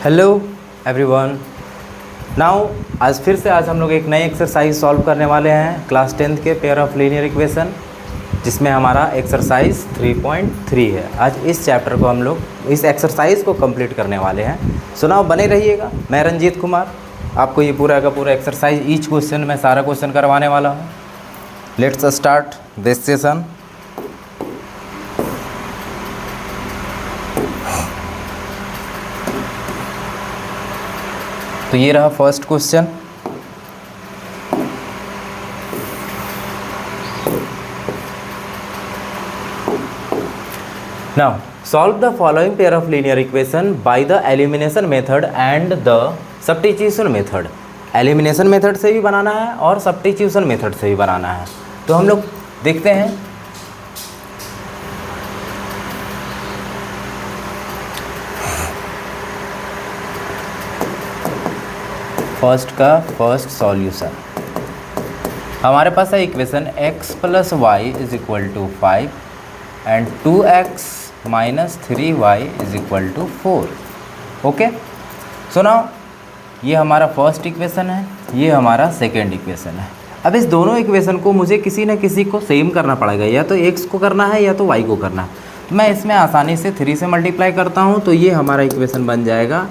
Hello everyone. Now आज हम लोग एक नई एक्सरसाइज सॉल्व करने वाले हैं क्लास 10th के पेयर ऑफ लीनियर इक्वेशन, जिसमें हमारा एक्सरसाइज 3.3 है। आज इस चैप्टर को हम लोग इस एक्सरसाइज को कंप्लीट करने वाले हैं। सो नाउ बने रहिएगा। मैं रंजीत कुमार आपको ये पूरा का पूरा एक्सरसाइज ईच क्वेश्चन में सारा क्वेश्चन करवाने वाला हूँ। Let's start this session. तो ये रहा first question. Now solve the following pair of linear equation by the elimination method and the substitution method. Elimination method से भी बनाना है और सब्स्टिट्यूशन मेथड से भी बनाना है। तो हम लोग देखते हैं। फर्स्ट सॉल्यूशन हमारे पास है equation x + y = 5 and 2x - 3y = 4। Okay, so now ये हमारा फर्स्ट इक्वेशन है, ये हमारा सेकेंड इक्वेशन है। अब इस दोनों इक्वेशन को मुझे किसी न किसी को सेम करना पड़ेगा, या तो x को करना है या तो y को करना है। तो मैं इसमें आसानी से 3 से मल्टीप्लाई करता हूँ, तो ये हमारा इक्वेशन बन जाएगा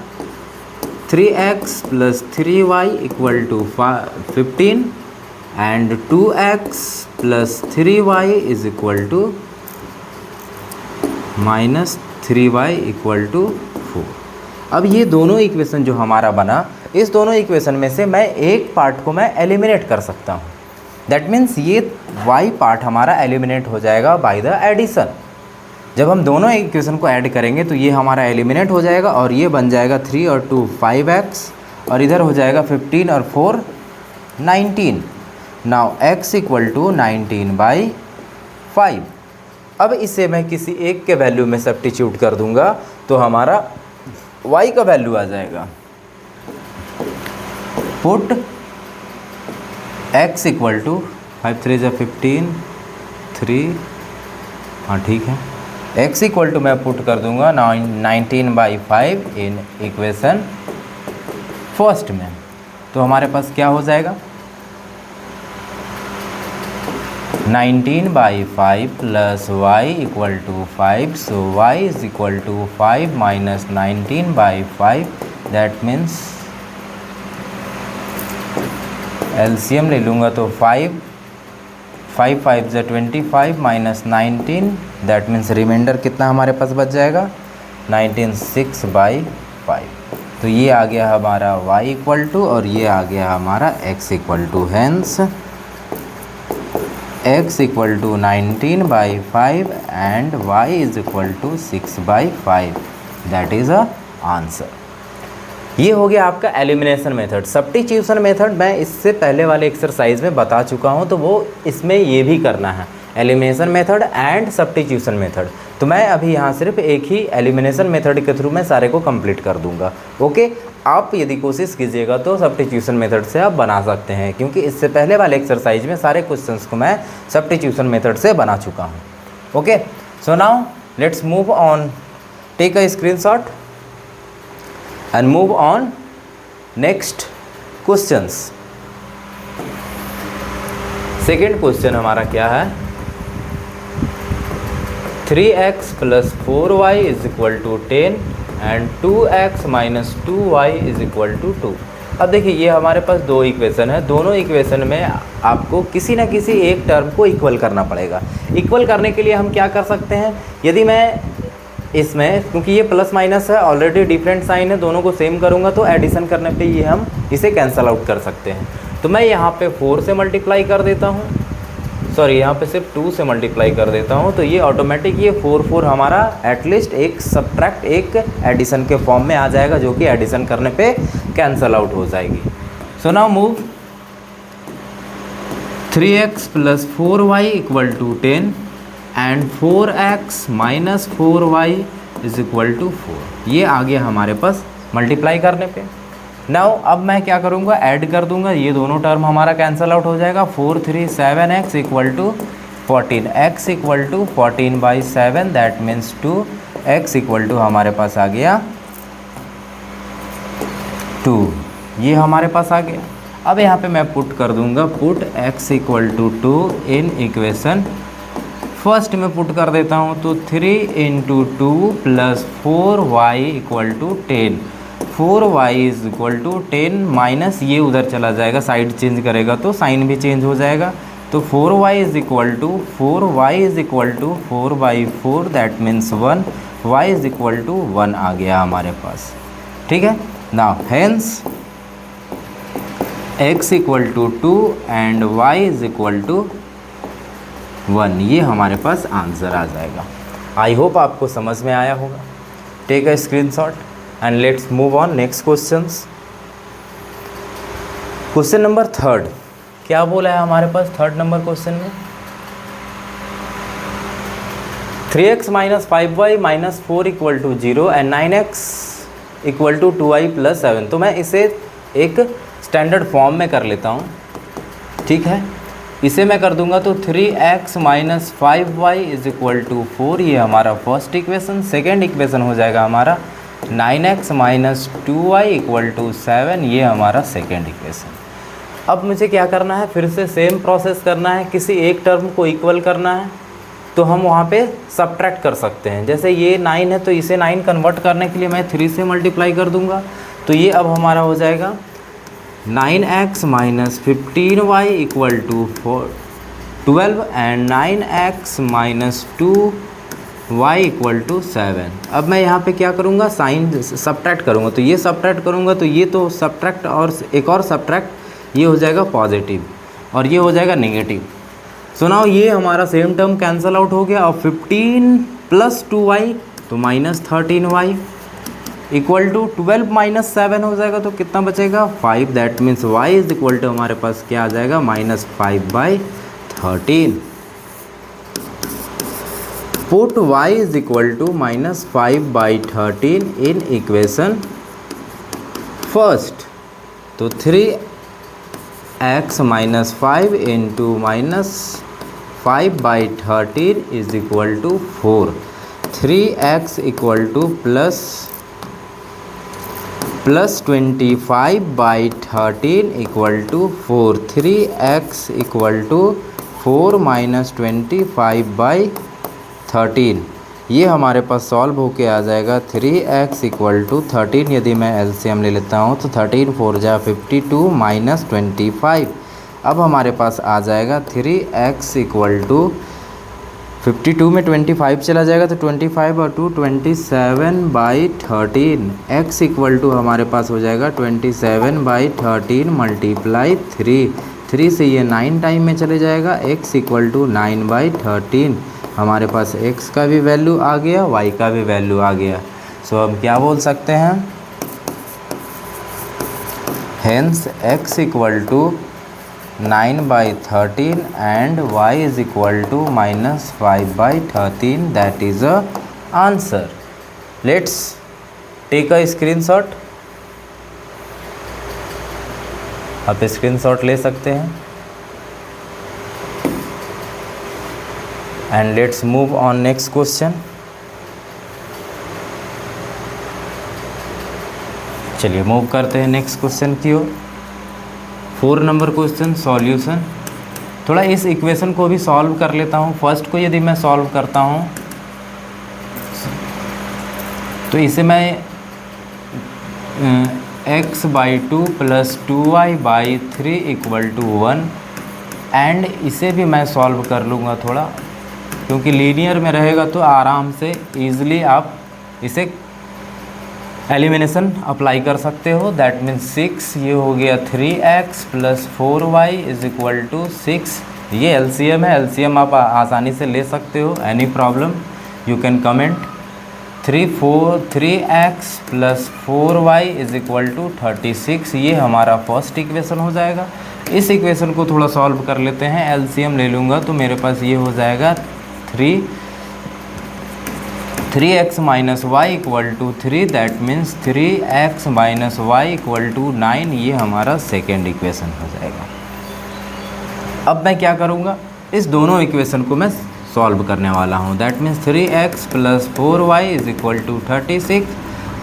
3x + 3y = 15 and 2x + 3y = -3y = 4। अब ये दोनों इक्वेशन जो हमारा बना, इस दोनों इक्वेशन में से मैं एक पार्ट को मैं एलिमिनेट कर सकता हूँ। दैट मीन्स ये y पार्ट हमारा एलिमिनेट हो जाएगा बाय द एडिशन। जब हम दोनों इक्वेशन को ऐड करेंगे तो ये हमारा एलिमिनेट हो जाएगा और ये बन जाएगा 3 और 2 5x, और इधर हो जाएगा 15 और 4 19। Now x = 19/5। अब इसे मैं किसी एक के वैल्यू में सब्स्टिट्यूट कर दूंगा तो हमारा y का वैल्यू आ जाएगा। पुट x = 5 3 = 15 3, हाँ ठीक है। x = मैं पुट कर दूंगा 19/5 इन इक्वेशन फर्स्ट में। तो हमारे पास क्या हो जाएगा 19/5 + y = 5। So y = 5 - 19/5। That means LCM ले लूँगा तो 5 5 5 = 25 - 19, दैट मीन्स रिमाइंडर कितना हमारे पास बच जाएगा 19 6/5। तो ये आ गया हमारा y = और ये आ गया हमारा x = hence x = 19/5 and y = 6/5। That is a answer. ये हो गया आपका एलिमिनेशन मेथड। सब्स्टिट्यूशन मेथड मैं इससे पहले वाले एक्सरसाइज में बता चुका हूँ, तो वो इसमें ये भी करना है, elimination method and substitution method. तो मैं अभी यहाँ सिर्फ एक ही एलिमिनेशन मेथड के थ्रू मैं सारे को कंप्लीट कर दूंगा। ओके, आप यदि कोशिश कीजिएगा तो सब्स्टिट्यूशन मेथड से आप बना सकते हैं, क्योंकि इससे पहले वाले एक्सरसाइज में सारे क्वेश्चंस को मैं सब्स्टिट्यूशन मेथड से बना चुका हूँ। Okay, so now let's move on, take a screenshot and move on next questions। Second question हमारा क्या है 3x + 4y = 10 and 2x - 2y = 2। अब देखिए ये हमारे पास दो इक्वेशन है, दोनों इक्वेशन में आपको किसी न किसी एक टर्म को इक्वल करना पड़ेगा। इक्वल करने के लिए हम क्या कर सकते हैं, यदि मैं इसमें, क्योंकि ये प्लस माइनस है, ऑलरेडी डिफरेंट साइन है, दोनों को सेम करूंगा तो एडिशन करने पे ये हम इसे कैंसल आउट कर सकते हैं। तो मैं यहाँ पे 4 से मल्टीप्लाई कर देता हूँ, सॉरी यहाँ पे सिर्फ 2 से मल्टीप्लाई कर देता हूँ, तो ये ऑटोमेटिक ये 4 हमारा एटलीस्ट एक सब्ट्रैक्ट एक एडिशन के फॉर्म में आ जाएगा, जो कि एडिशन करने पे कैंसल आउट हो जाएगी। So now move 3x + 4y = 10 and 4x - 4y = 4। ये आ गया हमारे पास मल्टीप्लाई करने पे। नाउ अब मैं क्या करूँगा, ऐड कर दूंगा, ये दोनों टर्म हमारा कैंसल आउट हो जाएगा। 4 3 7x = 14, x = 14/7, that means 2x = हमारे पास आ गया 2, ये हमारे पास आ गया। अब यहाँ पे मैं पुट कर दूंगा, put x equal to 2 in equation first में पुट कर देता हूँ, तो 3 into 2 plus 4y equal to 10, 4y is equal to 10 minus ये उधर चला जाएगा, साइड चेंज करेगा तो साइन भी चेंज हो जाएगा, तो 4y is equal to 4/4 that means 1, y is equal to 1 आ गया हमारे पास। ठीक है, now hence x equal to 2 and y is equal to 1, ये हमारे पास आंसर आ जाएगा। आई होप आपको समझ में आया होगा। Take a screenshot and let's move on next questions. Question number 3 क्या बोला है हमारे पास 3 नंबर क्वेश्चन में, 3x minus 5y minus 4 equal to 0 and 9x equal to 2y plus 7। तो मैं इसे एक स्टैंडर्ड फॉर्म में कर लेता हूँ। ठीक है, इसे मैं कर दूंगा तो 3x minus 5y is equal to 4, ये हमारा फर्स्ट इक्वेशन। सेकेंड इक्वेशन हो जाएगा हमारा 9x minus 2y equal to 7, ये हमारा सेकेंड इक्वेशन। अब मुझे क्या करना है, फिर से सेम प्रोसेस करना है, किसी एक टर्म को इक्वल करना है, तो हम वहाँ पे सब्ट्रैक्ट कर सकते हैं। जैसे ये 9 है तो इसे 9 कन्वर्ट करने के लिए मैं 3 से मल्टीप्लाई कर दूंगा, तो ये अब हमारा हो जाएगा 9x minus 15y equal to 12 and 9x minus 2y equal to 7। अब मैं यहाँ पे क्या करूँगा, साइन सब्ट्रैक्ट करूँगा, तो ये सब्ट्रैक्ट करूँगा तो ये तो सब्ट्रैक्ट और एक और सब्ट्रैक्ट, ये हो जाएगा पॉजिटिव और ये हो जाएगा नेगेटिव। सो नाउ ये हमारा सेम टर्म कैंसिल आउट हो गया। और 15 प्लस 2y तो minus 13y equal to 12 minus 7 हो जाएगा, तो कितना बचेगा 5, that means y is equal to हमारे पास क्या आ जाएगा minus 5/13। Put y is equal to minus 5/13 in equation first, तो 3x minus 5 into minus 5/13 is equal to 4, 3x equal to plus 25/13 equal to 4, 3x equal to 4 minus 25/13, ये हमारे पास solve होके आ जाएगा 3x इक्वल टू 13। यदि मैं LCM ले लेता हूँ तो 13 4 जा 52 माइनस 25। अब हमारे पास आ जाएगा 3x इक्वल टू 52 में 25 चला जाएगा तो 25 और 2 27/13, x इक्वल टू हमारे पास हो जाएगा 27/13 मल्टीप्लाई 3 से ये 9 टाइम में चले जाएगा, x इक्वल टू 9/13। हमारे पास x का भी वैल्यू आ गया, y का भी वैल्यू आ गया। सो अब क्या बोल सकते हैं, hence x equal to 9/13 and y is equal to minus 5/13, that is a answer. Let's take a screenshot. आप स्क्रीनशॉट ले सकते हैं and let's move on next question. चलिए मूव करते हैं नेक्स्ट क्वेश्चन की ओर। 4 नंबर क्वेश्चन सॉल्यूशन। थोड़ा इस इक्वेशन को भी सॉल्व कर लेता हूँ। फर्स्ट को यदि मैं सॉल्व करता हूँ तो इसे मैं x/2 plus 2y/3 equal to 1 and इसे भी मैं सॉल्व कर लूँगा थोड़ा, क्योंकि लीनियर में रहेगा तो आराम से ईज़िली आप इसे एलिमिनेशन अप्लाई कर सकते हो। दैट मीन्स 6, ये हो गया 3x plus 4y is equal to 6। ये एलसीएम है, एलसीएम आप आसानी से ले सकते हो, any problem you can comment. 3x plus 4y is equal to 36, ये हमारा फर्स्ट इक्वेशन हो जाएगा। इस इक्वेशन को थोड़ा सॉल्व कर लेते हैं, एलसीएम ले लूँगा तो मेरे पास ये हो जाएगा 3x minus y equal to 3, that means 3x minus y equal to 9, ये हमारा सेकेंड इक्वेशन हो जाएगा। अब मैं क्या करूँगा, इस दोनों इक्वेशन को मैं सॉल्व करने वाला हूँ। That means 3x plus 4y is equal to 36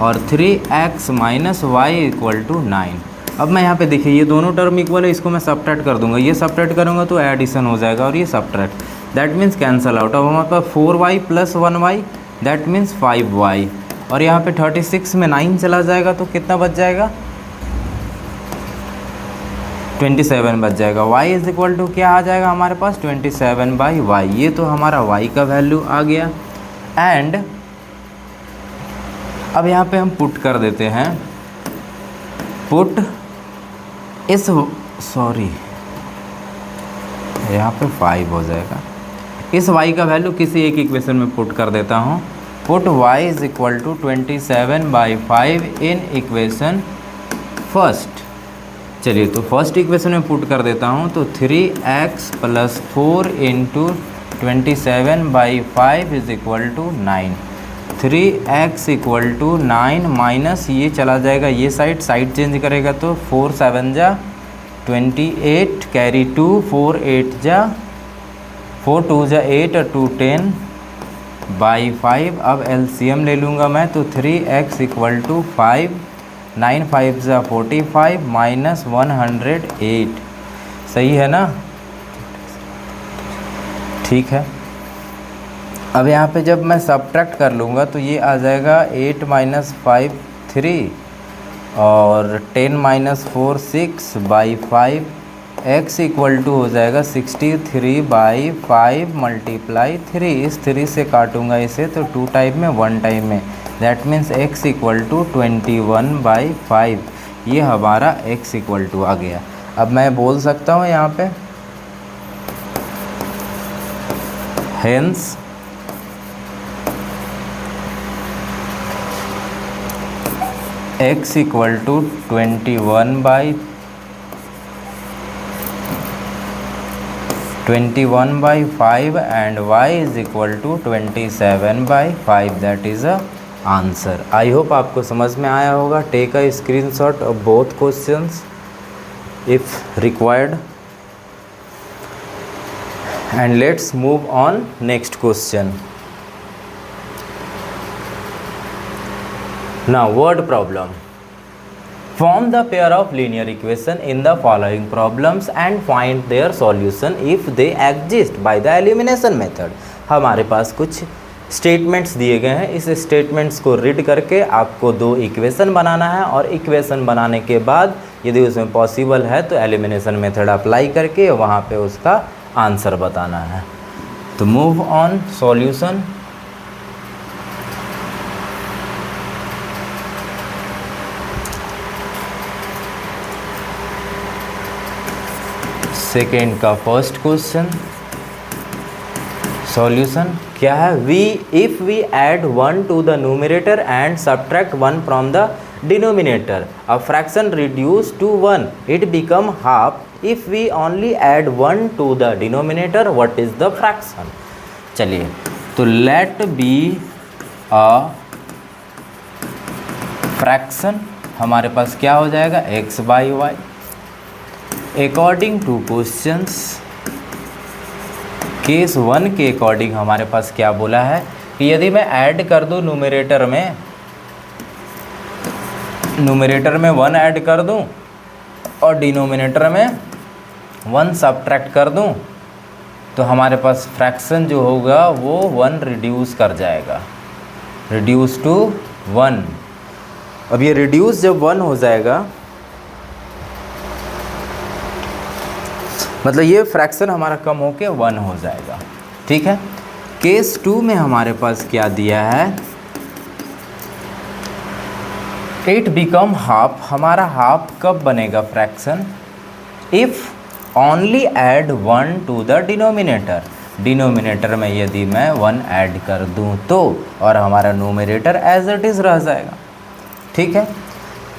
और 3x minus y equal to 9। अब मैं यहाँ पे देखिए ये दोनों टर्म इक्वल है, इसको मैं सब्ट्रैक्ट कर दूंगा, ये सब्ट्रैक्ट करूँगा तो एडिशन हो जाएगा और ये subtract, that means cancel out. अब हमारे पास 4y plus 1y that means 5y, और यहाँ पे 36 में 9 चला जाएगा तो कितना बच जाएगा, 27 बच जाएगा। y इज इक्वल टू क्या आ जाएगा हमारे पास, 27/y। ये तो हमारा y का वैल्यू आ गया। एंड अब यहाँ पे हम पुट कर देते हैं, पुट इस सॉरी यहाँ पे 5 हो जाएगा, इस y का वैल्यू किसी एक इक्वेशन में पुट कर देता हूँ। Put y is equal to 27/5 in equation first. चलिए तो फर्स्ट इक्वेशन में पुट कर देता हूँ, तो 3x plus 4 into 27/5 is equal to 9। 3x equal to 9 minus ये चला जाएगा, ये साइड चेंज करेगा तो 4 7 जा 28 कैरी 2 4 8 जा 4 2 जा 8 और 2 10/5। अब एलसीएम ले लूँगा मैं, तो 3x इक्वल टू 5, 9 5 जा 45 माइनस 108। सही है ना, ठीक है। अब यहाँ पे जब मैं सब्ट्रैक्ट कर लूँगा तो ये आ जाएगा 8 माइनस 5 3 और 10 माइनस 4 6/5। x इक्वल टू हो जाएगा 63/5 मल्टीप्लाई 3। इस 3 से काटूंगा इसे तो 2 टाइम में 1 टाइम में, that means x equal to 21/5। ये हमारा x इक्वल टू आ गया। अब मैं बोल सकता हूँ यहाँ पे hence x equal to 21/5 and y is equal to 27/5, that is a answer. I hope आपको समझ में आया होगा। Take a screenshot of both questions if required and let's move on next question. Now word problem. Form the pair of linear equation in the following problems and find their solution if they exist by the elimination method. हमारे पास कुछ statements दिए गए हैं, इस statements को read करके आपको 2 equation बनाना है और इक्वेशन बनाने के बाद यदि उसमें पॉसिबल है तो एलिमिनेशन मेथड अप्लाई करके वहाँ पे उसका आंसर बताना है। तो मूव ऑन सॉल्यूशन। सेकेंड का फर्स्ट क्वेश्चन सॉल्यूशन क्या है, if we add 1 to the numerator and subtract 1 from the denominator a fraction reduce to 1 it become half. If we only add 1 to the denominator what is the fraction. चलिए तो let be a fraction हमारे पास क्या हो जाएगा, x/y। According to questions case 1 के according हमारे पास क्या बोला है कि यदि मैं ऐड कर दूं न्यूमरेटर में 1 ऐड कर दूं और डिनोमिनेटर में 1 सब्ट्रैक्ट कर दूं तो हमारे पास फ्रैक्शन जो होगा वो 1 रिड्यूस कर जाएगा, रिड्यूस टू 1। अब ये रिड्यूस जब 1 हो जाएगा मतलब ये फ्रैक्शन हमारा कम होके 1 हो जाएगा, ठीक है। केस 2 में हमारे पास क्या दिया है, इट बिकम हाफ। हमारा हाफ कब बनेगा fraction, if only add 1 to the denominator. Denominator में यदि मैं 1 ऐड कर दूं तो, और हमारा न्यूमरेटर एज इट इज़ रह जाएगा, ठीक है।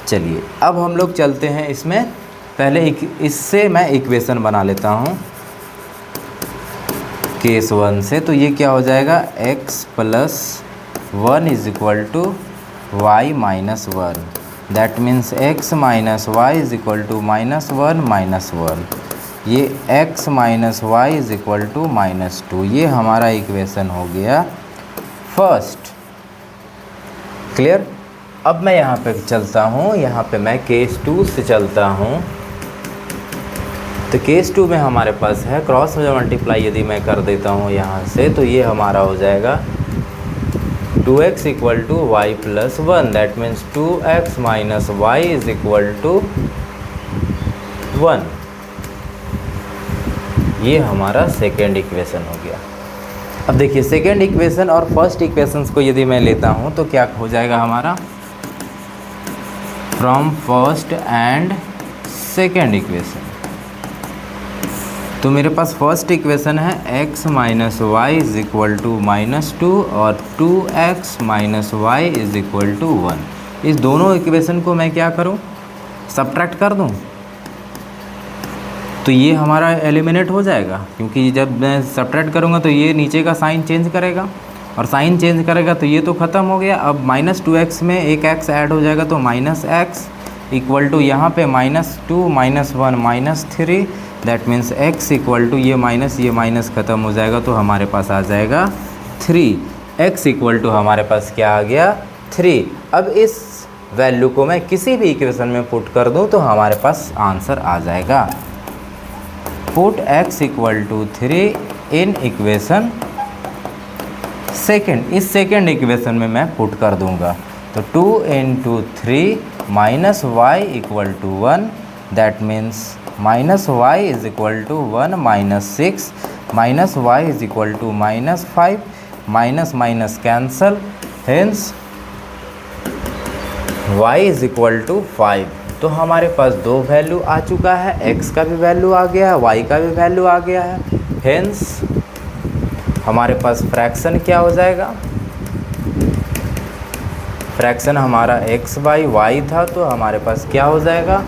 चलिए अब हम लोग चलते हैं इसमें, पहले इससे मैं इक्वेशन बना लेता हूँ केस 1 से। तो ये क्या हो जाएगा, x plus 1 is equal to y minus 1, that means x minus y is equal to -1 -1। ये x minus y is equal to -2। ये हमारा इक्वेशन हो गया फर्स्ट, क्लियर। अब मैं यहाँ पे चलता हूँ, यहाँ पे मैं केस 2 से चलता हूँ। तो केस 2 में हमारे पास है क्रॉस मल्टीप्लाई यदि मैं कर देता हूँ यहाँ से, तो ये हमारा हो जाएगा 2x equal to y plus 1, that means 2x minus y is equal to 1। ये हमारा सेकेंड इक्वेशन हो गया। अब देखिए सेकेंड इक्वेशन और फर्स्ट इक्वेशंस को यदि मैं लेता हूँ तो क्या हो जाएगा हमारा, from first and second equation. तो मेरे पास फर्स्ट इक्वेशन है x minus y is equal to -2 और 2x minus y is equal to 1। इस दोनों इक्वेशन को मैं क्या करूं, सब्ट्रैक्ट कर दूं, तो ये हमारा एलिमिनेट हो जाएगा, क्योंकि जब मैं सब्ट्रैक्ट करूंगा तो ये नीचे का साइन चेंज करेगा, और साइन चेंज करेगा तो ये तो ख़त्म हो गया। अब -2x में एक x ऐड हो जाएगा, तो -x इक्वल टू यहाँ पे -2 -1 -3, that means x equal to ये माइनस ख़त्म हो जाएगा, तो हमारे पास आ जाएगा 3। x इक्वल टू हमारे पास क्या आ गया, 3। अब इस वैल्यू को मैं किसी भी इक्वेशन में पुट कर दूं तो हमारे पास आंसर आ जाएगा। Put x equal to 3 in equation second. इस सेकेंड इक्वेशन में मैं पुट कर दूंगा, तो 2 into 3 minus y equal to 1, that means minus y is equal to 1 -6 minus y is equal to -5, minus minus cancel, hence y is equal to 5। तो हमारे पास दो value आ चुका है, x का भी वैल्यू आ गया है, y का भी वैल्यू आ गया है। हेंस हमारे पास फ्रैक्शन क्या हो जाएगा, फ्रैक्शन हमारा x बाई वाई था, तो हमारे पास क्या हो जाएगा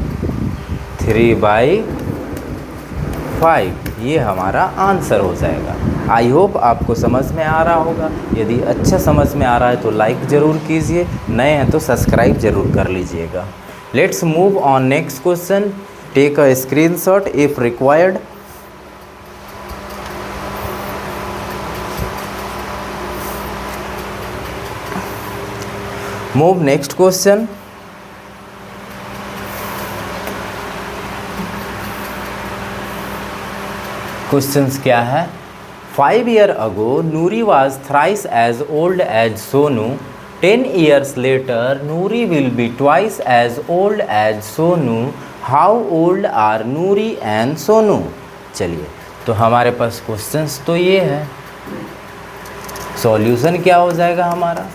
3/5। ये हमारा आंसर हो जाएगा। आई होप आपको समझ में आ रहा होगा। यदि अच्छा समझ में आ रहा है तो लाइक ज़रूर कीजिए, नए हैं तो सब्सक्राइब ज़रूर कर लीजिएगा। Let's move on next question. Take a screenshot if required. Move next question. Questions क्या है, 5 years ago Noori was thrice as old as Sonu. 10 years later Noori will be twice as old as Sonu. How old are Noori and Sonu? चलिए, तो हमारे पास questions तो ये है, solution क्या हो जाएगा हमारा।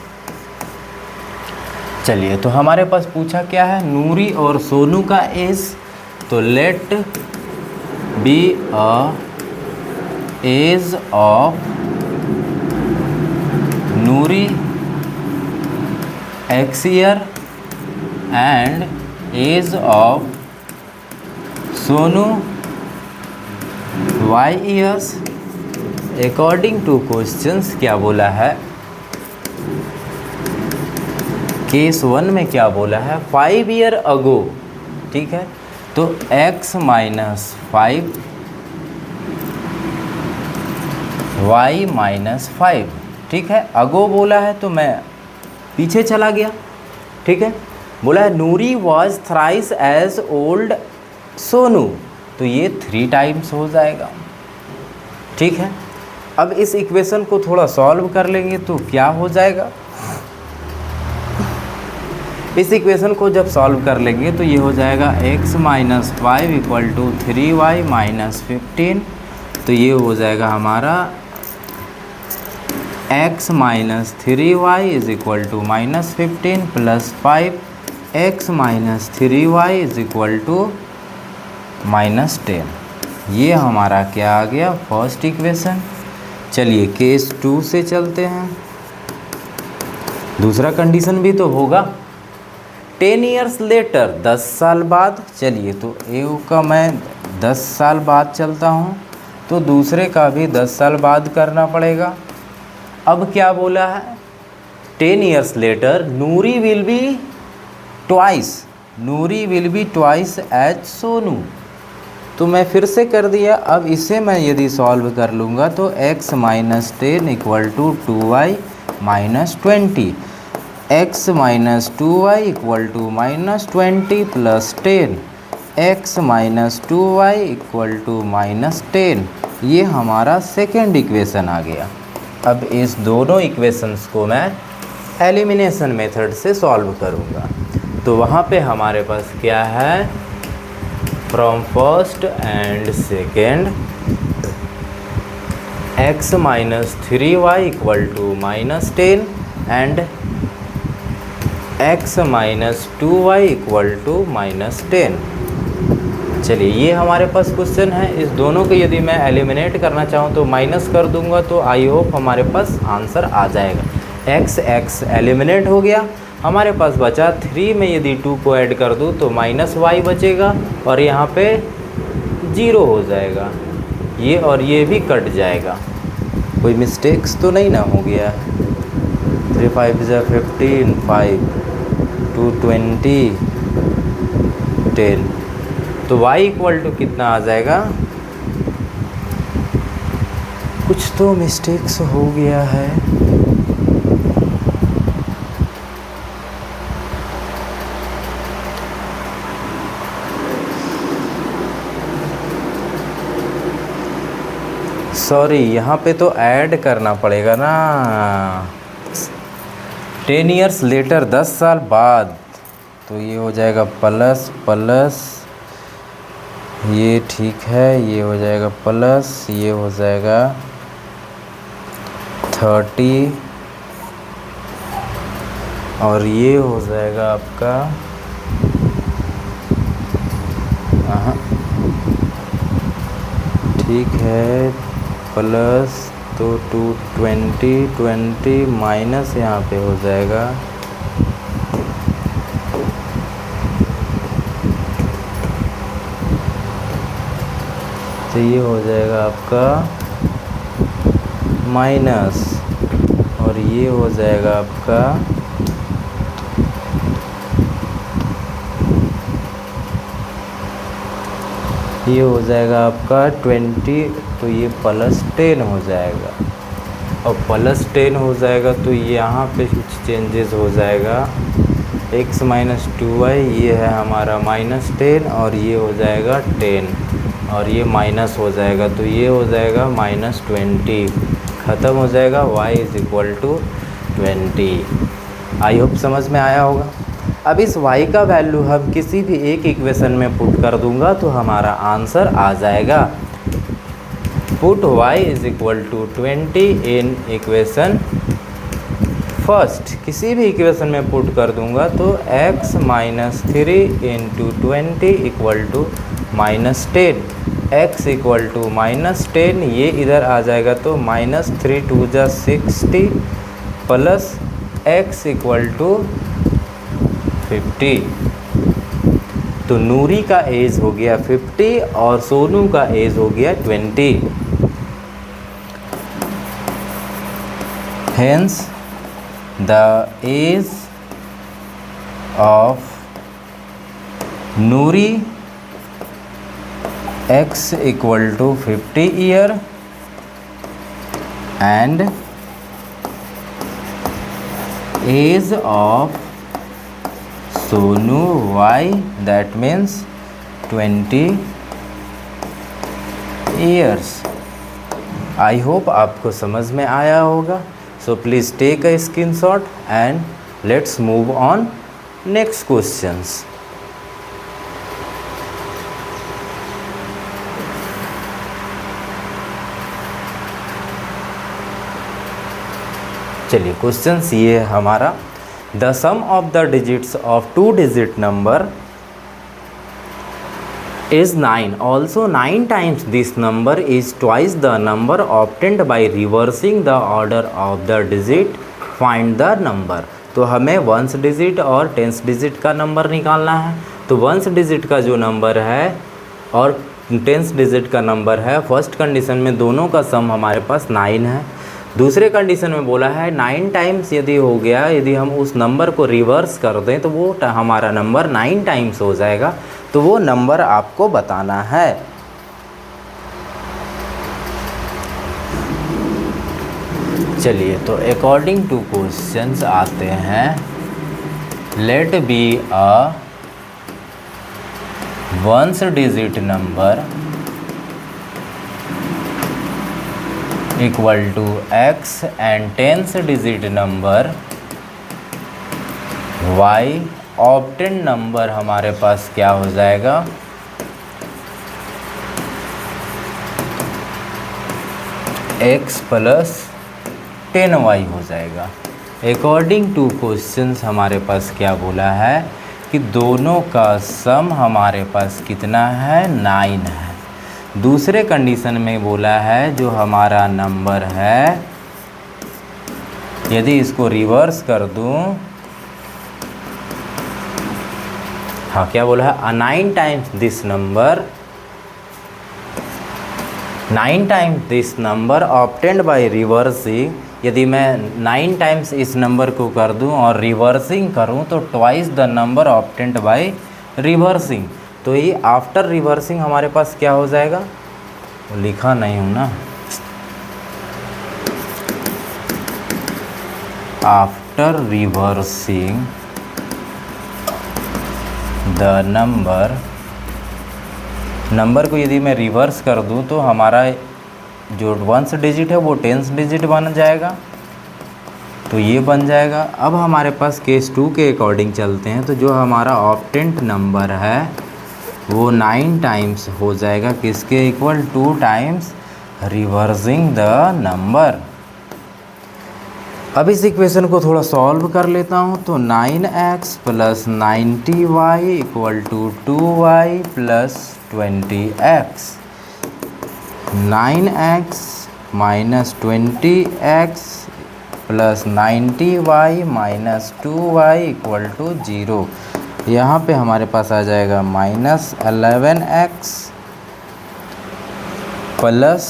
चलिए, तो हमारे पास पूछा क्या है, नूरी और सोनू का एज, तो let be a age of Noori x year and age of Sonu y years. According to questions क्या बोला है, केस 1 में क्या बोला है, 5 years अगो, ठीक है, तो x माइनस 5 y माइनस 5, ठीक है। अगो बोला है तो मैं पीछे चला गया, ठीक है। बोला है Noori was thrice as old Sonu, तो ये 3 टाइम्स हो जाएगा, ठीक है। अब इस इक्वेशन को थोड़ा सॉल्व कर लेंगे तो क्या हो जाएगा, इस इक्वेशन को जब सॉल्व कर लेंगे तो ये हो जाएगा x minus 5 equal to 3y minus 15, तो ये हो जाएगा हमारा x minus 3y is equal to minus 15 plus 5x minus 3y is equal to minus 10। ये हमारा क्या आ गया, फर्स्ट इक्वेशन। चलिए केस 2 से चलते हैं, दूसरा कंडीशन भी तो होगा। 10 years लेटर, 10 साल बाद। चलिए, तो ए का मैं 10 साल बाद चलता हूँ, तो दूसरे का भी 10 साल बाद करना पड़ेगा। अब क्या बोला है, 10 years later Noori will be twice, Noori will be twice age Sonu, तो मैं फिर से कर दिया। अब इसे मैं यदि सॉल्व कर लूँगा तो x minus 10 equal to 2y minus 20, x minus 2y equal to minus 20 plus 10, x minus 2y equal to minus 10। ये हमारा सेकेंड इक्वेशन आ गया। अब इस दोनों इक्वेशंस को मैं एलिमिनेशन मेथड से सॉल्व करूँगा। तो वहाँ पे हमारे पास क्या है, from first and second x minus 3y equal to minus 10 and x minus 2y equal to minus 10। चलिए ये हमारे पास क्वेश्चन है। इस दोनों को यदि मैं एलिमिनेट करना चाहूँ तो माइनस कर दूंगा, तो आई होप हमारे पास आंसर आ जाएगा। x एलिमिनेट हो गया, हमारे पास बचा 3 में यदि 2 को ऐड कर दूँ तो माइनस y बचेगा और यहाँ पे 0 हो जाएगा, ये और ये भी कट जाएगा। कोई मिस्टेक्स तो नहीं ना हो गया। 3 5 = 15, 5 2 20 10। तो y इक्वल टू कितना आ जाएगा, कुछ तो मिस्टेक्स हो गया है। सॉरी, यहाँ पे तो ऐड करना पड़ेगा ना, 10 ईयर्स लेटर, 10 साल बाद। तो ये हो जाएगा प्लस प्लस, ये ठीक है, ये हो जाएगा प्लस, ये हो जाएगा 30 और ये हो जाएगा आपका ठीक है प्लस, तो 20 माइनस यहाँ पे हो जाएगा तो ये हो जाएगा आपका माइनस और ये हो जाएगा आपका ये हो जाएगा आपका 20, तो ये प्लस 10 हो जाएगा और प्लस 10 हो जाएगा तो यहाँ पे कुछ चेंजेस हो जाएगा। x माइनस 2y, ये है हमारा माइनस 10 और ये हो जाएगा 10 और ये माइनस हो जाएगा तो ये हो जाएगा माइनस 20, ख़त्म हो जाएगा। y is equal to 20। I hope समझ में आया होगा। अब इस y का वैल्यू हम किसी भी एक इक्वेशन में पुट कर दूंगा तो हमारा आंसर आ जाएगा। Put y is equal to 20 in equation first, किसी भी इक्वेशन में पुट कर दूंगा तो x minus 3 into 20 equal to minus 10, x equal to minus 10, ये इधर आ जाएगा तो minus 3 2 = 60 plus x equal to 50। तो नूरी का एज हो गया 50 और सोनू का एज हो गया 20। Hence the age of Noori x equal to 50 year and age of Sonu y, that means 20 years। I hope आपको समझ में आया होगा। So please take a screenshot and let's move on next questions. चलिए क्वेश्चंस ये है हमारा, the sum of the digits of 2 digit number is 9. Also 9 times this number is twice the number obtained by reversing the order of the digit. Find the number। तो हमें ones digit और tens digit का number निकालना है। तो ones digit का जो number है और टेंस डिजिट का नंबर है, फर्स्ट कंडीशन में दोनों का सम हमारे पास 9 है। दूसरे कंडीशन में बोला है 9 टाइम्स यदि हो गया, यदि हम उस नंबर को रिवर्स कर दें तो वो हमारा नंबर 9 टाइम्स हो जाएगा। तो वो नंबर आपको बताना है। चलिए तो अकॉर्डिंग टू क्वेश्चंस आते हैं। Let be a ones digit number equal to x and tens digit number y। Obtain number हमारे पास क्या हो जाएगा, x प्लस 10y हो जाएगा। अकॉर्डिंग टू क्वेश्चंस हमारे पास क्या बोला है कि दोनों का सम हमारे पास कितना है, 9 है। दूसरे कंडीशन में बोला है जो हमारा नंबर है, यदि इसको रिवर्स कर दूं, हाँ क्या बोला है, 9 times this number, 9 times this number obtained by reversing. यदि मैं 9 टाइम्स इस नंबर को कर दूं और रिवर्सिंग करूं तो twice the number obtained by reversing. तो ये आफ्टर रिवर्सिंग हमारे पास क्या हो जाएगा, वो लिखा नहीं हूं ना, आफ्टर रिवर्सिंग द नंबर को यदि मैं रिवर्स कर दूं तो हमारा जो वंस डिजिट है वो टेंस डिजिट बन जाएगा, तो ये बन जाएगा। अब हमारे पास केस 2 के अकॉर्डिंग चलते हैं, तो जो हमारा ऑप्टेंट नंबर है वो 9 टाइम्स हो जाएगा किसके equal, 2 times reversing the number. अब इस इक्वेशन को थोड़ा सॉल्व कर लेता हूँ, तो 9x plus 90y equal to 2y plus 20x। 9x minus 20x plus 90y minus 2y equal to 0। यहाँ पे हमारे पास आ जाएगा minus 11x plus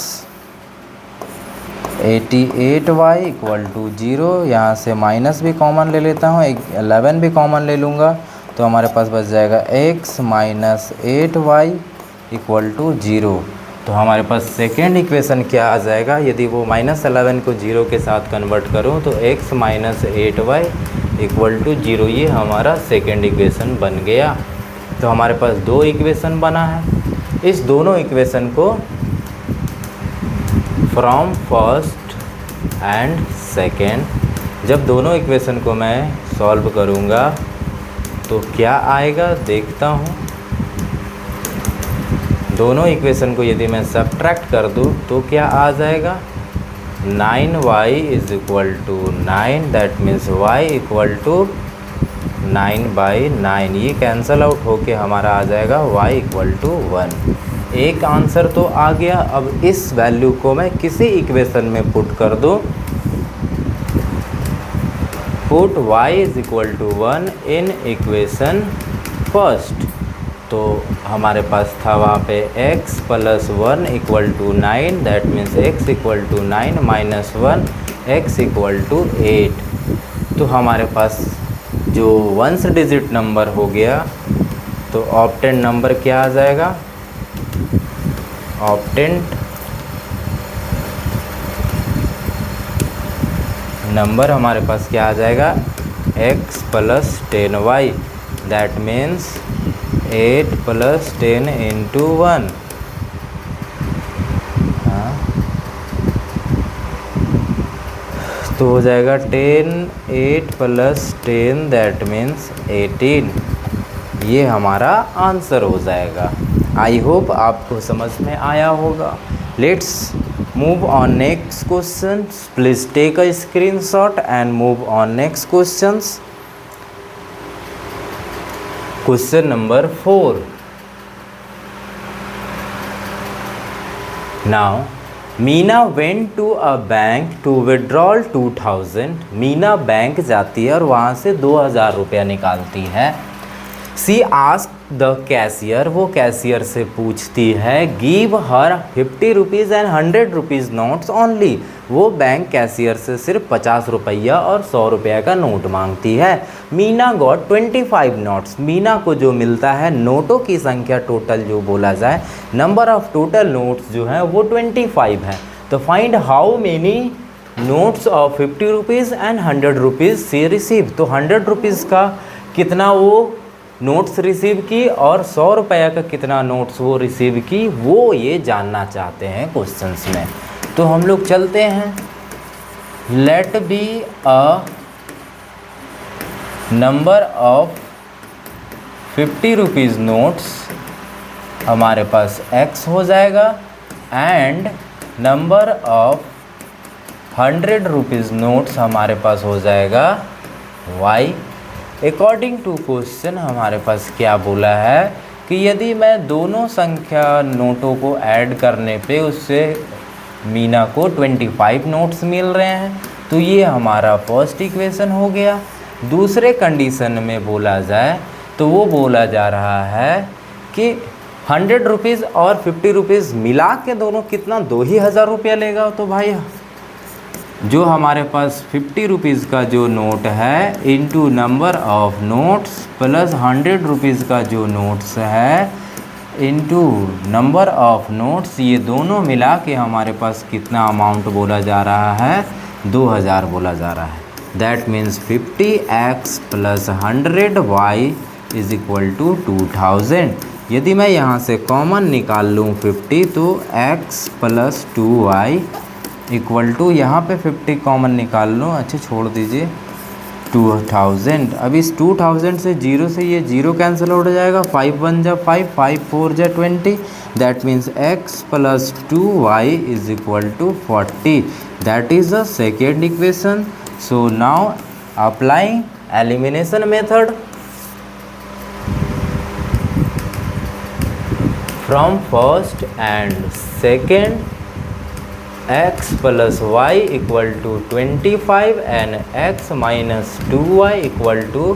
88y equal to 0। यहाँ से माइनस भी कॉमन ले लेता हूँ, 11 भी कॉमन ले लूँगा, तो हमारे पास बच जाएगा x minus 8y equal to 0। तो हमारे पास सेकेंड इक्वेशन क्या आ जाएगा, यदि वो माइनस 11 को 0 के साथ कन्वर्ट करूँ तो x minus 8y equal to 0, ये हमारा सेकेंड इक्वेशन बन गया। तो हमारे पास 2 इक्वेशन बना है। इस दोनों इक्वेशन को फ्रॉम फर्स्ट एंड सेकेंड, जब दोनों इक्वेशन को मैं सॉल्व करूँगा तो क्या आएगा देखता हूँ। दोनों इक्वेशन को यदि मैं सब्ट्रैक्ट कर दूँ तो क्या आ जाएगा, 9y is equal to 9, that means y equal to 9/9। ये कैंसल आउट होके हमारा आ जाएगा y इक्वल टू 1। एक आंसर तो आ गया। अब इस वैल्यू को मैं किसी इक्वेशन में पुट कर दूँ, put y is equal to 1 in equation first, तो हमारे पास था वहाँ पे x plus 1 equal to 9, that means x equal to 9 minus 1 x equal to 8। तो हमारे पास जो वंस डिजिट नंबर हो गया, तो ऑप्टेंट नंबर क्या आ जाएगा, ऑप्टेंट नंबर हमारे पास क्या आ जाएगा, x plus 10y, that means 8 plus 10 into 1। हाँ, तो हो जाएगा 10, 8 प्लस 10 दैट मीन्स 18। ये हमारा आंसर हो जाएगा। आई होप आपको समझ में आया होगा। Let's move on next question. Please take a screenshot and move on next questions. Question number 4. Now, Meena went to a bank to withdraw 2000. Meena bank जाती है और वहाँ से 2000 रुपया निकालती है। She asked the cashier, वो कैशियर से पूछती है, give her 50 rupees and 100 rupees notes only. वो बैंक कैशियर से सिर्फ 50 रुपया और 100 रुपया का नोट मांगती है। Meena got 25 notes. मीना को जो मिलता है, नोटों की संख्या टोटल जो बोला जाए, नंबर ऑफ टोटल नोट्स जो है वो 25 है। तो find how many notes of 50 rupees and 100 rupees she receive. तो 100 रुपीज़ का कितना वो नोट्स रिसीव की और 100 रुपये का कितना नोट्स वो रिसीव की, वो ये जानना चाहते हैं क्वेश्चंस में। तो हम लोग चलते हैं, let be a number of 50 rupees notes, हमारे पास x हो जाएगा, and number of 100 rupees notes हमारे पास हो जाएगा y। अकॉर्डिंग टू क्वेश्चन हमारे पास क्या बोला है कि यदि मैं दोनों संख्या नोटों को ऐड करने पे उससे मीना को 25 नोट्स मिल रहे हैं, तो ये हमारा फर्स्ट इक्वेशन हो गया। दूसरे कंडीशन में बोला जाए तो वो बोला जा रहा है कि 100 रुपीज़ और 50 रुपीज़ मिला के दोनों कितना 2000 रुपया लेगा। तो भाई जो हमारे पास 50 रुपीज़ का जो नोट है into number of notes plus 100 rupees का जो नोट्स है इंटू नंबर ऑफ नोट्स, ये दोनों मिला के हमारे पास कितना अमाउंट बोला जा रहा है, 2000 बोला जा रहा है। That means 50x plus 100y is equal to 2000। यदि मैं यहाँ से कॉमन निकाल लूँ 50, तो x plus 2y equal to, यहाँ पे 50 कॉमन निकाल लो, अच्छा छोड़ दीजिए, 2000। अब इस 2000 से 0 से ये 0 कैंसिल हो जाएगा, 5 1 जा 5, 5 4 जा 20। That means x plus 2y is equal to 40। That is the second equation. So now applying elimination method from first and second, x plus y equal to 25 and x minus 2y equal to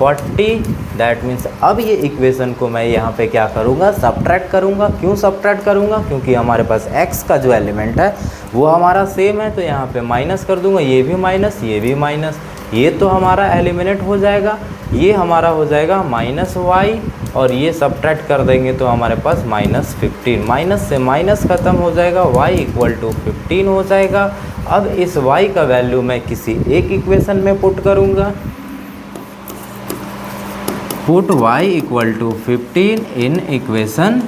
40। That means अब ये equation को मैं यहाँ पे क्या करूँगा, subtract करूँगा। क्यों सब्ट्रैक्ट करूँगा, क्योंकि हमारे पास x का जो एलिमेंट है वो हमारा सेम है, तो यहाँ पे माइनस कर दूँगा, ये भी माइनस, ये भी माइनस, ये तो हमारा एलिमिनेट हो जाएगा, ये हमारा हो जाएगा माइनस y, और ये सब्ट्रैक्ट कर देंगे तो हमारे पास माइनस 15। माइनस से माइनस ख़त्म हो जाएगा, y इक्वल टू 15 हो जाएगा। अब इस y का वैल्यू मैं किसी एक इक्वेशन में पुट करूँगा। Put y equal to 15 in equation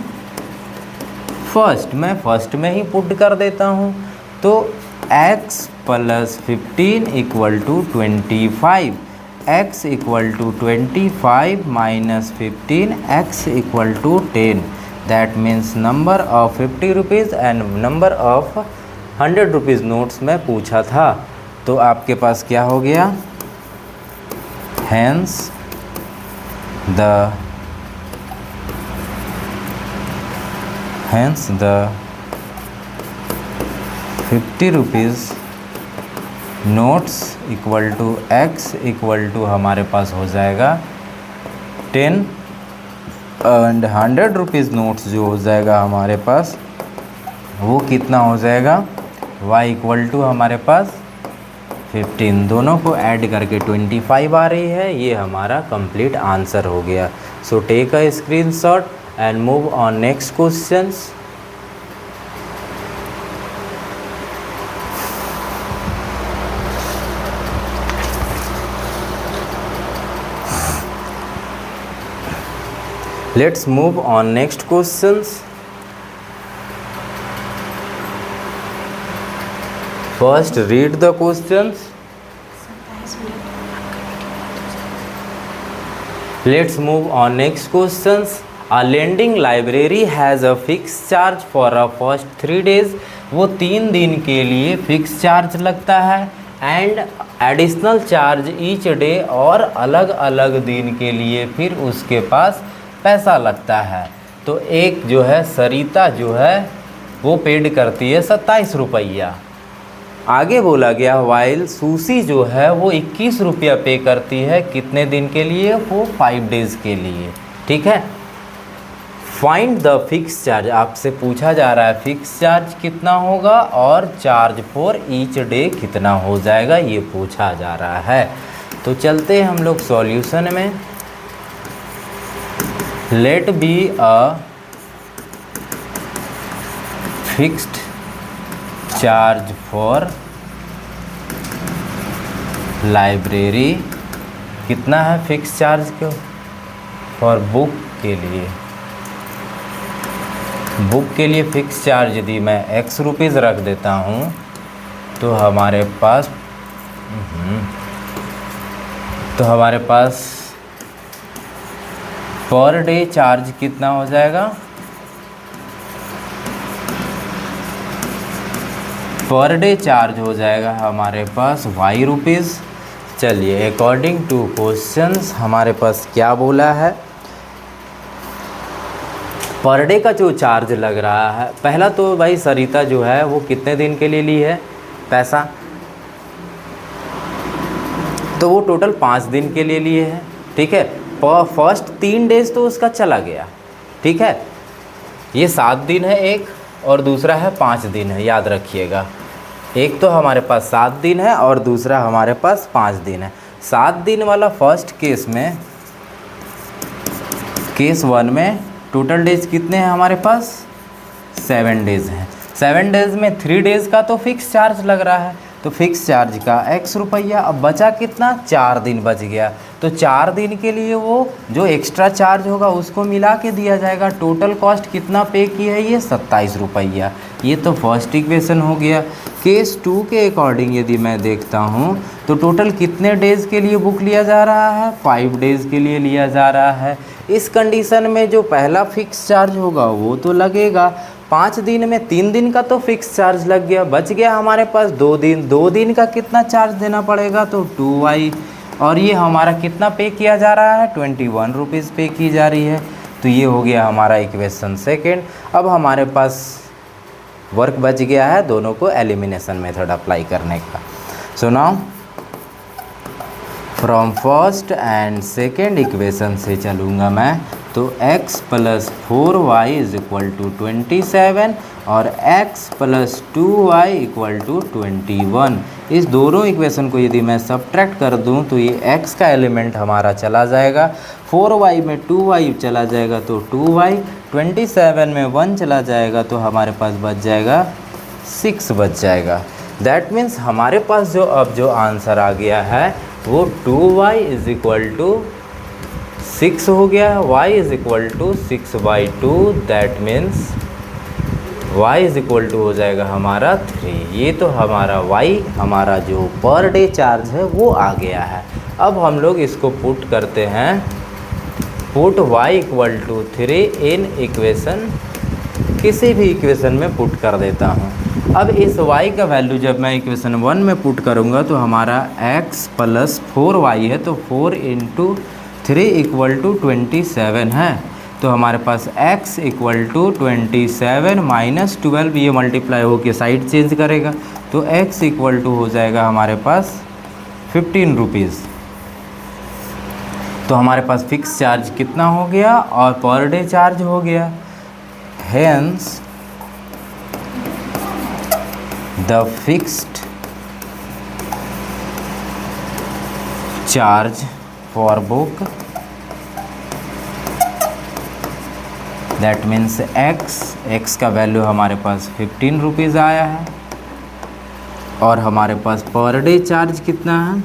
first, मैं फर्स्ट में ही पुट कर देता हूँ। तो x plus 15 equal to 25, x equal to 25 minus 15, x equal to 10। That means number of 50 rupees and number of 100 rupees notes में पूछा था। तो आपके पास क्या हो गया, hence the 50 rupees notes equal to x equal to हमारे पास हो जाएगा 10 एंड 100 रुपीज़ नोट्स जो हो जाएगा हमारे पास वो कितना हो जाएगा, y इक्वल टू हमारे पास 15। दोनों को ऐड करके 25 आ रही है, ये हमारा कंप्लीट आंसर हो गया। So take a screenshot and move on next questions. Let's move on next questions. First read the questions. Let's move on next questions. A lending library has a fixed charge for a first 3 days. वो 3 दिन के लिए fix charge लगता है, and additional charge each day, और अलग अलग दिन के लिए फिर उसके पास पैसा लगता है। तो एक जो है सरिता जो है वो पेड करती है 27 रुपया। आगे बोला गया वाइल सुशी जो है वो 21 रुपया पे करती है, कितने दिन के लिए, वो 5 डेज़ के लिए। ठीक है, फाइंड द फिक्स चार्ज, आपसे पूछा जा रहा है फिक्स चार्ज कितना होगा और चार्ज फॉर ईच डे कितना हो जाएगा, ये पूछा जा रहा है। तो चलते हैं हम लोग सॉल्यूशन में। Let be a fixed charge for library कितना है फिक्स चार्ज क्यों फॉर बुक के लिए फिक्स चार्ज यदि मैं x रुपीज़ रख देता हूँ तो हमारे पास पर डे चार्ज कितना हो जाएगा, पर डे चार्ज हो जाएगा हमारे पास y रुपीज़। चलिए अकॉर्डिंग टू क्वेश्चंस हमारे पास क्या बोला है, पर डे का जो चार्ज लग रहा है, पहला तो भाई सरिता जो है वो कितने दिन के लिए ली है पैसा, तो वो टोटल 5 दिन के लिए लिए है, ठीक है। फर्स्ट 3 डेज तो उसका चला गया, ठीक है। ये 7 दिन है एक, और दूसरा है 5 दिन है, याद रखिएगा। एक तो हमारे पास 7 दिन है और दूसरा हमारे पास 5 दिन है। 7 दिन वाला फर्स्ट केस में, केस 1 में टोटल डेज कितने हैं हमारे पास, 7 डेज हैं। 7 डेज में 3 डेज़ का तो फिक्स चार्ज लग रहा है, तो फिक्स चार्ज का x रुपया। अब बचा कितना, 4 दिन बच गया, तो 4 दिन के लिए वो जो एक्स्ट्रा चार्ज होगा उसको मिला के दिया जाएगा। टोटल कॉस्ट कितना पे की है, ये 27 रुपया। ये तो फर्स्ट इक्वेशन हो गया। केस 2 के अकॉर्डिंग यदि मैं देखता हूँ तो टोटल कितने डेज़ के लिए बुक लिया जा रहा है, 5 डेज़ के लिए लिया जा रहा है। इस कंडीशन में जो पहला फिक्स चार्ज होगा वो तो लगेगा। 5 दिन में 3 दिन का तो फिक्स चार्ज लग गया, बच गया हमारे पास 2 दिन। 2 दिन का कितना चार्ज देना पड़ेगा, तो 2y, और ये हमारा कितना पे किया जा रहा है, 21 रुपीज़ पे की जा रही है। तो ये हो गया हमारा इक्वेशन सेकेंड। अब हमारे पास वर्क बच गया है दोनों को एलिमिनेशन मेथड अप्लाई करने का। So now from first and second equation से चलूँगा मैं, तो x + 4y = 27 और x + 2y = 21। इस दोनों इक्वेशन को यदि मैं सब्ट्रैक्ट कर दूं तो ये x का एलिमेंट हमारा चला जाएगा, 4y में 2y चला जाएगा तो 2y, 27 में 1 चला जाएगा तो हमारे पास बच जाएगा 6 बच जाएगा। दैट मीन्स हमारे पास जो अब जो आंसर आ गया है वो 2y = 6 हो गया, y = 6/2। दैट मीन्स y = हो जाएगा हमारा 3। ये तो हमारा y, हमारा जो पर डे चार्ज है वो आ गया है। अब हम लोग इसको पुट करते हैं, पुट y = 3 इन इक्वेशन, किसी भी इक्वेशन में पुट कर देता हूँ। अब इस y का वैल्यू जब मैं इक्वेशन 1 में पुट करूँगा तो हमारा x + 4y है, तो 4 × 3 = 27 है। तो हमारे पास x = 27 - 12, ये मल्टीप्लाई होकर साइड चेंज करेगा, तो x = हो जाएगा हमारे पास 15 रुपीज़। तो हमारे पास फिक्स चार्ज कितना हो गया और पर डे चार्ज हो गया। Hence the fixed charge for book, that means x का वैल्यू हमारे पास 15 रुपीज़ आया है, और हमारे पास पर डे चार्ज कितना है,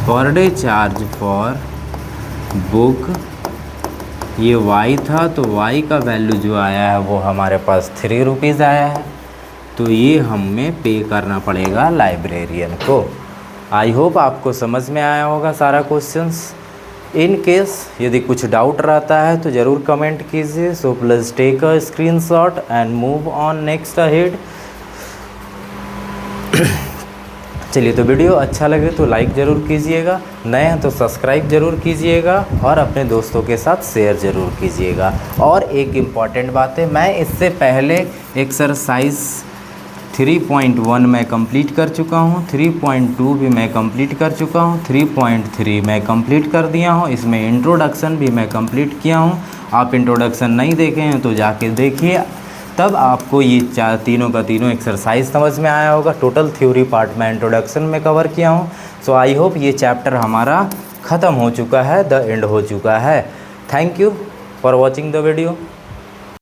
per day charge for book ये y था, तो y का वैल्यू जो आया है वो हमारे पास 3 रुपीज़ आया है। तो ये हमें पे करना पड़ेगा लाइब्रेरियन को। आई होप आपको समझ में आया होगा सारा क्वेश्चंस। इन केस यदि कुछ डाउट रहता है तो ज़रूर कमेंट कीजिए। So please take a screenshot and move on next ahead. चलिए, तो वीडियो अच्छा लगे तो लाइक ज़रूर कीजिएगा, नए हैं तो सब्सक्राइब ज़रूर कीजिएगा और अपने दोस्तों के साथ शेयर ज़रूर कीजिएगा। और एक इम्पॉर्टेंट बात है, मैं इससे पहले एक्सरसाइज 3.1 मैं कंप्लीट कर चुका हूँ, 3.2 भी मैं कंप्लीट कर चुका हूँ, 3.3 मैं कंप्लीट कर दिया हूँ। इसमें इंट्रोडक्शन भी मैं कंप्लीट किया हूँ। आप इंट्रोडक्शन नहीं देखे हैं तो जाके देखिए, तब आपको ये तीनों का तीनों एक्सरसाइज समझ में आया होगा। टोटल थ्योरी पार्ट मैं इंट्रोडक्शन में कवर किया हूँ। सो आई होप ये चैप्टर हमारा ख़त्म हो चुका है, द एंड हो चुका है। Thank you for watching the video.